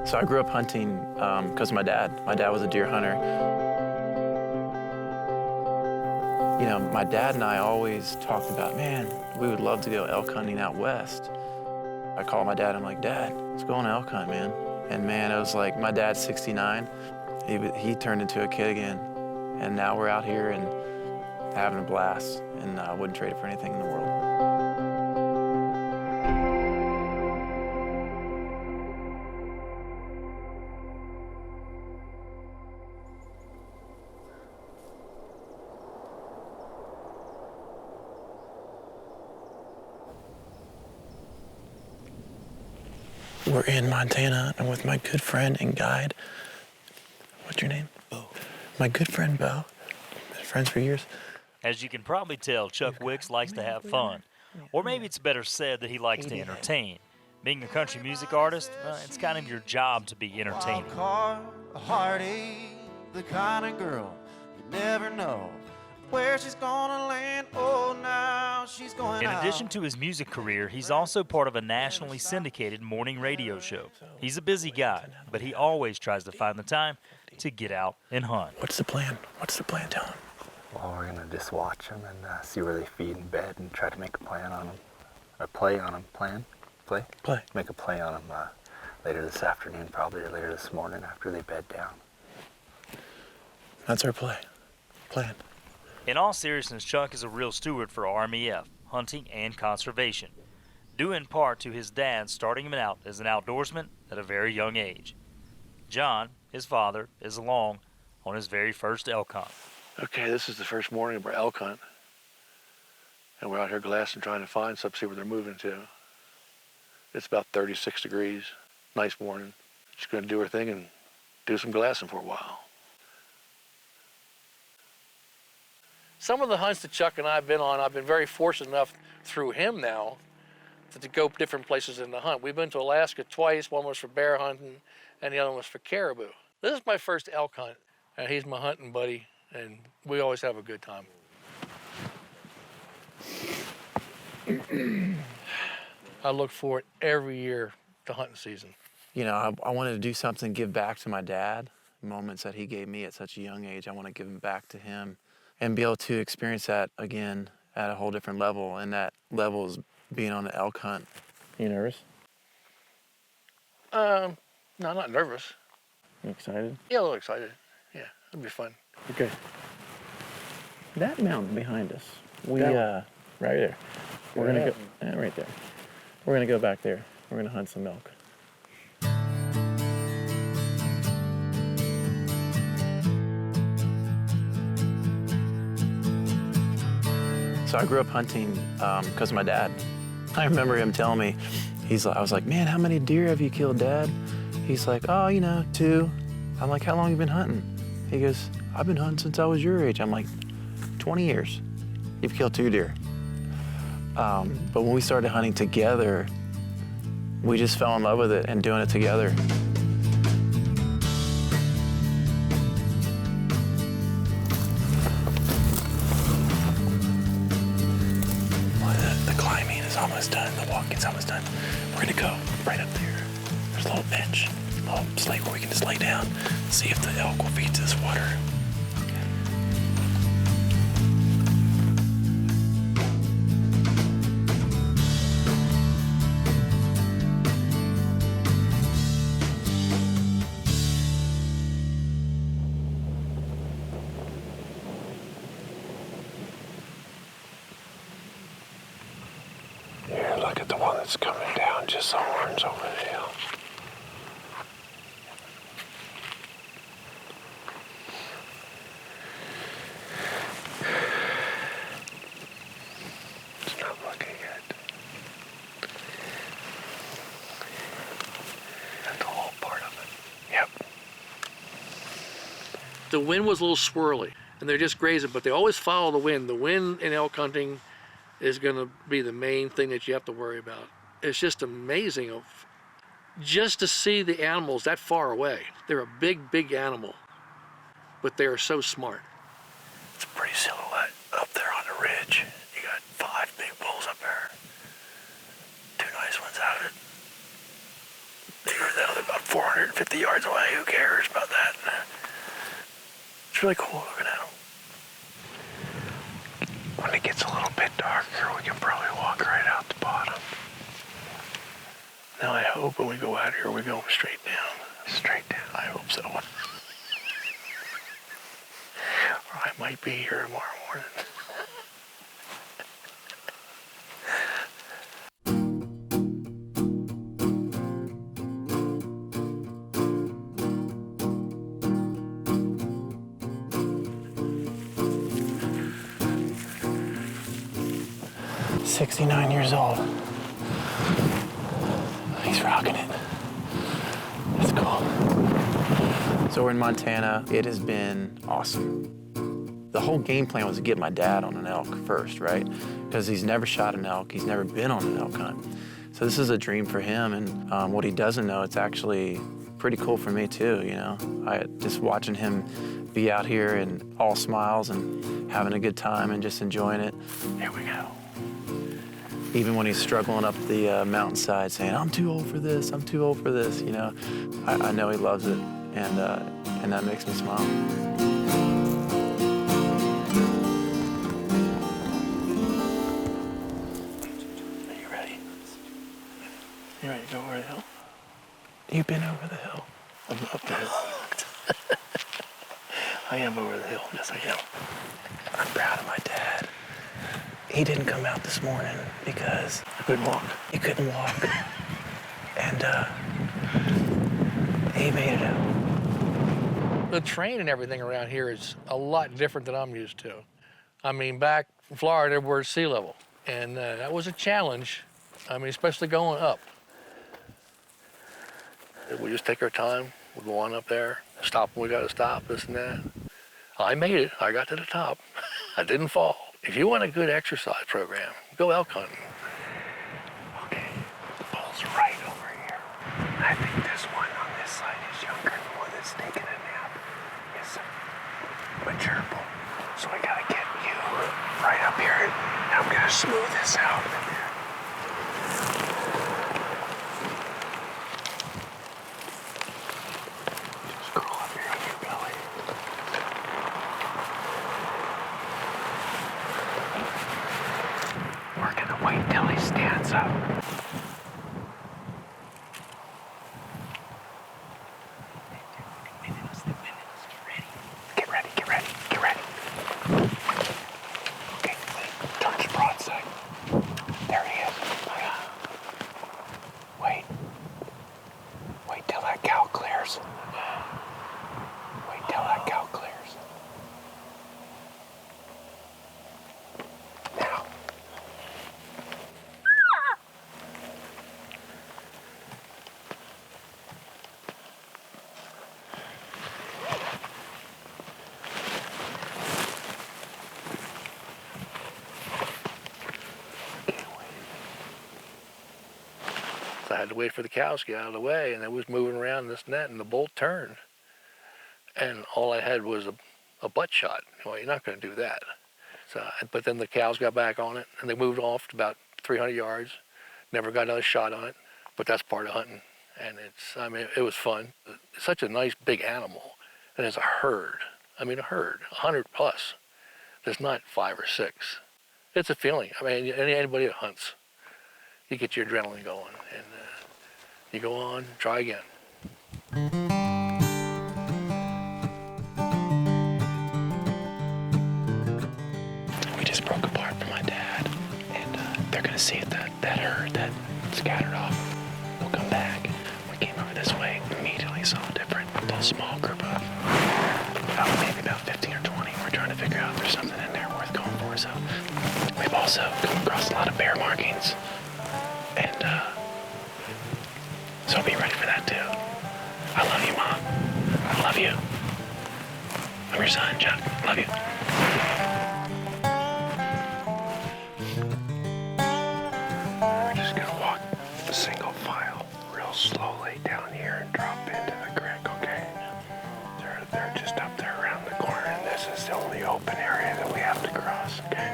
So I grew up hunting because of my dad. My dad was a deer hunter. You know, my dad and I always talked about, man, we would love to go elk hunting out west. I called my dad, I'm like, Dad, let's go on an elk hunt, man. And man, it was like, my dad's 69. He turned into a kid again. And now we're out here and having a blast, and I wouldn't trade it for anything in the world. We're in Montana. I'm with my good friend and guide. What's your name? Bo. My good friend, Bo. Been friends for years. As you can probably tell, Chuck Wicks likes to have fun. Or maybe it's better said that he likes to entertain. Being a country music artist, it's kind of your job to be entertaining. A heartache, the kind of girl you never know where she's gonna land. Oh, now she's going In addition to his music career, he's also part of a nationally syndicated morning radio show. He's a busy guy, but he always tries to find the time to get out and hunt. What's the plan? What's the plan, tell him? Well, we're going to just watch them and see where they feed in bed and try to make a plan on them. Or play on them. Play? Make a play on them later this afternoon, probably, or later this morning after they bed down. That's our plan. In all seriousness, Chuck is a real steward for RMEF, hunting and conservation, due in part to his dad starting him out as an outdoorsman at a very young age. John, his father, is along on his very first elk hunt. Okay, this is the first morning of our elk hunt. And we're out here glassing, trying to find something, see where they're moving to. It's about 36 degrees. Nice morning. Just gonna do our thing and do some glassing for a while. Some of the hunts that Chuck and I have been on, I've been very fortunate enough through him now to go different places in the hunt. We've been to Alaska twice. One was for bear hunting, and the other one was for caribou. This is my first elk hunt, and he's my hunting buddy, and we always have a good time. I look forward every year to hunting season. You know, I wanted to do something, give back to my dad. Moments that he gave me at such a young age, I want to give them back to him and be able to experience that again at a whole different level. And that level is being on an elk hunt. You nervous? No, I'm not nervous. You excited? Yeah, a little excited. Yeah, it'll be fun. Okay. That mountain behind us, right there. We're gonna go right there. We're gonna go back there. We're gonna hunt some elk. So I grew up hunting because of my dad. I remember him telling me, I was like, man, how many deer have you killed, Dad? He's like, oh, 2. I'm like, how long have you been hunting? He goes, I've been hunting since I was your age. I'm like, 20 years. You've killed 2 deer. But when we started hunting together, we just fell in love with it and doing it together. Almost done. The walking's almost done. We're gonna go right up there. There's a little bench, a little slate where we can just lay down, see if the elk will feed to this water. Here, look at the one that's coming down, just the horns over the hill. It's not looking yet. That's the whole part of it. Yep. The wind was a little swirly, and they're just grazing, but they always follow the wind. The wind in elk hunting is going to be the main thing that you have to worry about. It's just amazing just to see the animals that far away. They're a big, big animal, but they are so smart. It's a pretty silhouette up there on the ridge. You got 5 big bulls up there. 2 nice ones out of it. Bigger than the about 450 yards away. Who cares about that? It's really cool looking at them. When it gets a little bit darker, we can probably walk right out the bottom. Now I hope when we go out here, we're going straight down. Straight down. I hope so. Or I might be here tomorrow morning. He's 69 years old. He's rocking it. That's cool. So we're in Montana. It has been awesome. The whole game plan was to get my dad on an elk first, right? Because he's never shot an elk. He's never been on an elk hunt. So this is a dream for him, and what he doesn't know, it's actually pretty cool for me too, you know? Just watching him be out here and all smiles and having a good time and just enjoying it. Here we go. Even when he's struggling up the mountainside saying, I'm too old for this, I'm too old for this, you know, I know he loves it, and that makes me smile. Are you ready? You ready to go over the hill? You've been over the hill. I'm up the hill. I am over the hill. Yes, I am. I'm proud of my dad. He didn't come out this morning because I couldn't walk. he couldn't walk. And he made it out. The terrain and everything around here is a lot different than I'm used to. I mean, back in Florida, we're at sea level, and that was a challenge. I mean, especially going up. We just take our time. We'll go on up there, stop when we got to stop, this and that. I made it. I got to the top. I didn't fall. If you want a good exercise program, go elk hunting. Okay, the bull's right over here. I think this one on this side is younger. The one that's taking a nap is a mature bull. So I gotta get you right up here, and I'm gonna smooth this out. Just crawl up here on your belly. We're gonna wait till he stands up. Get ready, get ready, get ready. Okay, turn to broadside. There he is. Wait. Wait till that cow clears. Wait till that cow clears. Now. So I had to wait for the cows to get out of the way, and they was moving around this and that, and the bolt turned. And all I had was a butt shot. Well, you're not going to do that. So, but then the cows got back on it, and they moved off to about 300 yards. Never got another shot on it, but that's part of hunting. And I mean, it was fun. It's such a nice big animal, and it's a herd. I mean, a herd, 100 plus. There's not 5 or 6. It's a feeling. I mean, anybody that hunts, you get your adrenaline going, and you go on, try again. We just broke apart from my dad, and they're gonna see it, that herd that scattered off. We'll come back. We came over this way, immediately saw a different, little small group of, maybe about 15 or 20. We're trying to figure out if there's something in there worth going for. So we've also come across a lot of bear markings, and so be ready for that too. I love you, Mom. I love you. I'm your son, Chuck. Love you. We're just gonna walk single file real slowly down here and drop into the creek, okay? They're just up there around the corner, and this is the only open area that we have to cross, okay?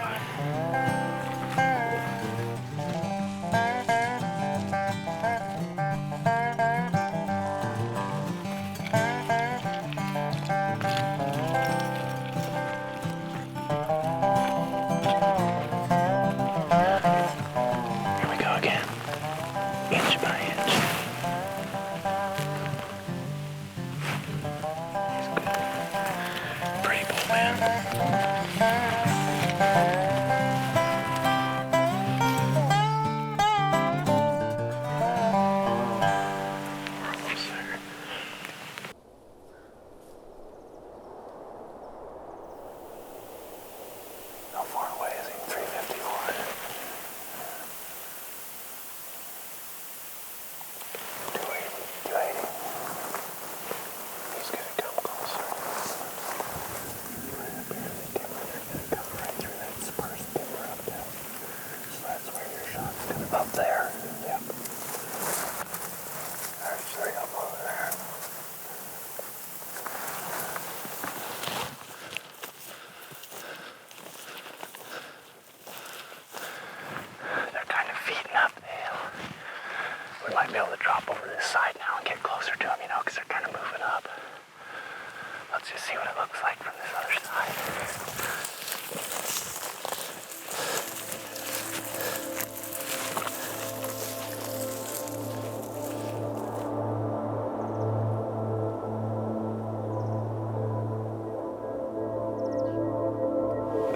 How far away is he? 354. 280. He's gonna come closer. Right up here in the timber, they're gonna come right through that spruce timber up there. So that's where your shot's gonna up there. Yep. There's 3 up over there. They're kind of feeding up the hill. We might be able to drop over this side now and get closer to them, you know, because they're kind of moving up. Let's just see what it looks like from this other side.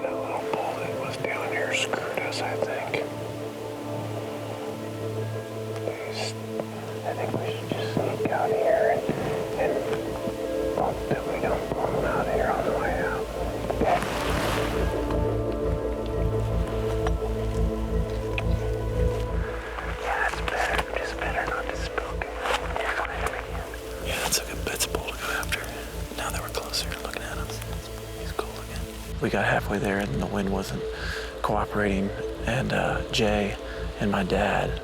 That little bull that was down here screwed us, I think. I think we should just sneak out here and hope that we don't pull them out here on the way out. Okay. Yeah, it's better. Just better not to spook. You find him again. Yeah, that's a bull to go after. Now that we're closer, looking at him, he's cool again. We got halfway there and the wind wasn't cooperating, and Jay and my dad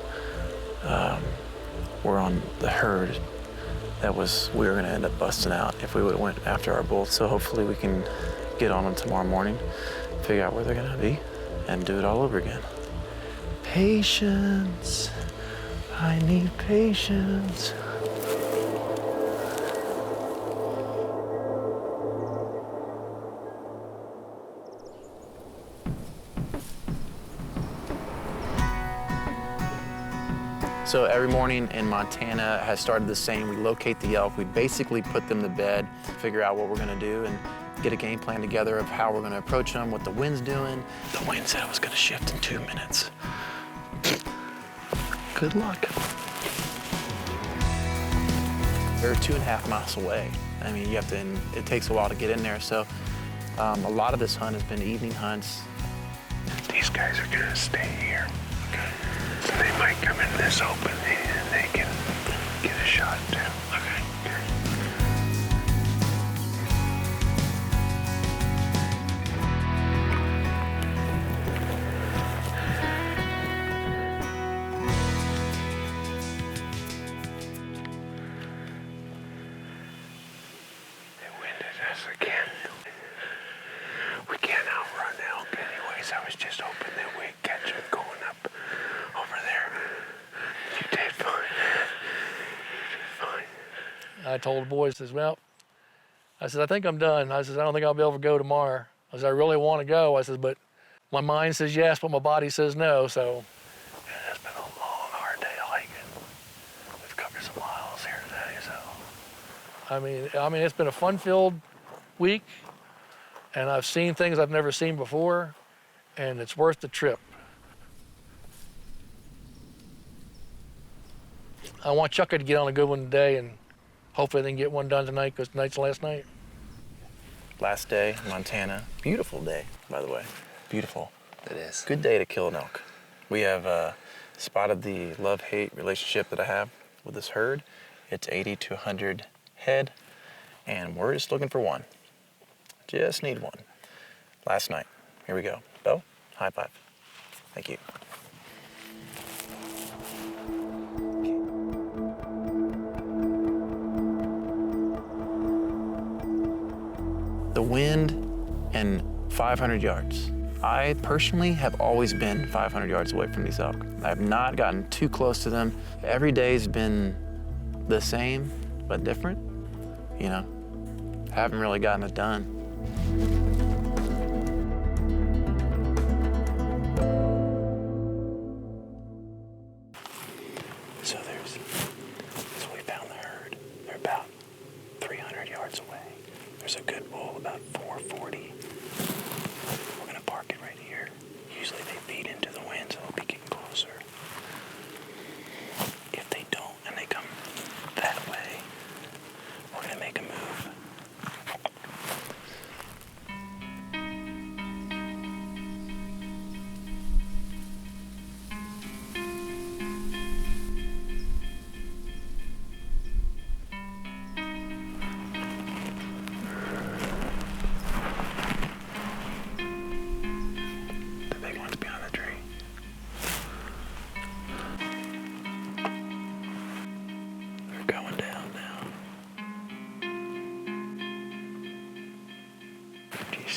were on the herd we were gonna end up busting out if we would have went after our bull. So hopefully we can get on them tomorrow morning, figure out where they're gonna be, and do it all over again. Patience. I need patience. So every morning in Montana has started the same. We locate the elk, we basically put them to bed, figure out what we're gonna do, and get a game plan together of how we're gonna approach them, what the wind's doing. The wind said it was gonna shift in 2 minutes. Good luck. They're 2.5 miles away. I mean, it takes a while to get in there, so a lot of this hunt has been evening hunts. These guys are gonna stay here. Okay. So they might come in this open and they can get a shot too. Okay. They winded us again. We can't outrun elk anyways. I was just hoping that we'd catch them going up over there. You did fine. You did fine. I told the boys, I said, I think I'm done. I said, I don't think I'll be able to go tomorrow. I said, I really want to go. I said, but my mind says yes, but my body says no, so. Yeah, it's been a long, hard day of hiking. We've covered some miles here today, so. I mean, it's been a fun-filled week, and I've seen things I've never seen before, and it's worth the trip. I want Chucka to get on a good one today, and hopefully they can get one done tonight, because tonight's the last night. Last day, Montana. Beautiful day, by the way. Beautiful. It is. Good day to kill an elk. We have spotted the love-hate relationship that I have with this herd. It's 80 to 100 head, and we're just looking for one. Just need one. Last night. Here we go. Bo, high five. Thank you. The wind and 500 yards. I personally have always been 500 yards away from these elk. I have not gotten too close to them. Every day's been the same, but different. You know, haven't really gotten it done. So we found the herd. They're about 300 yards away. There's a good bull about 440.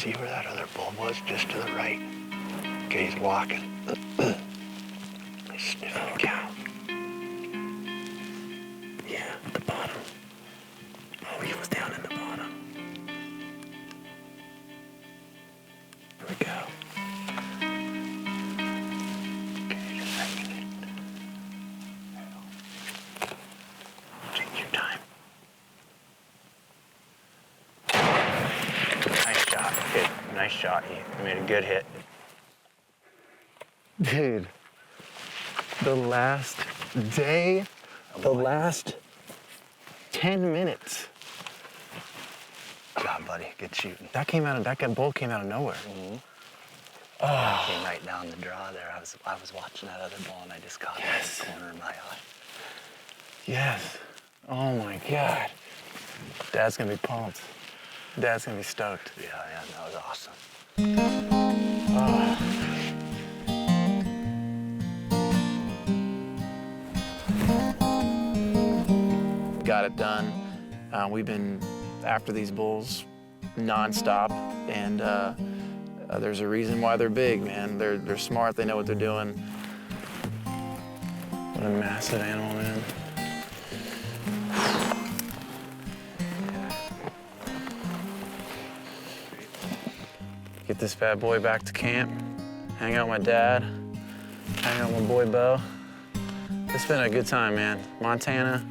see where that other bull was? Just to the right. Okay, he's walking. He's sniffing a cow. Yeah, at the bottom. Oh, he was down in the bottom. Here we go. Okay, just a second. Take your time. Nice shot, kid. Nice shot. You made a good hit. Dude, the last day, the last 10 minutes. Good job, buddy. Good shooting. That bull came out of nowhere. Mm-hmm. Oh, Came right down the draw there. I was watching that other ball and I just caught it in the corner of my eye. yes. Oh my God. Dad's gonna be pumped. Dad's gonna be stoked. Yeah, that was awesome. Oh. Got it done. We've been after these bulls nonstop, and there's a reason why they're big, man. They're smart. They know what they're doing. What a massive animal, man. Get this bad boy back to camp. Hang out with my dad. Hang out with my boy Bo. It's been a good time, man. Montana.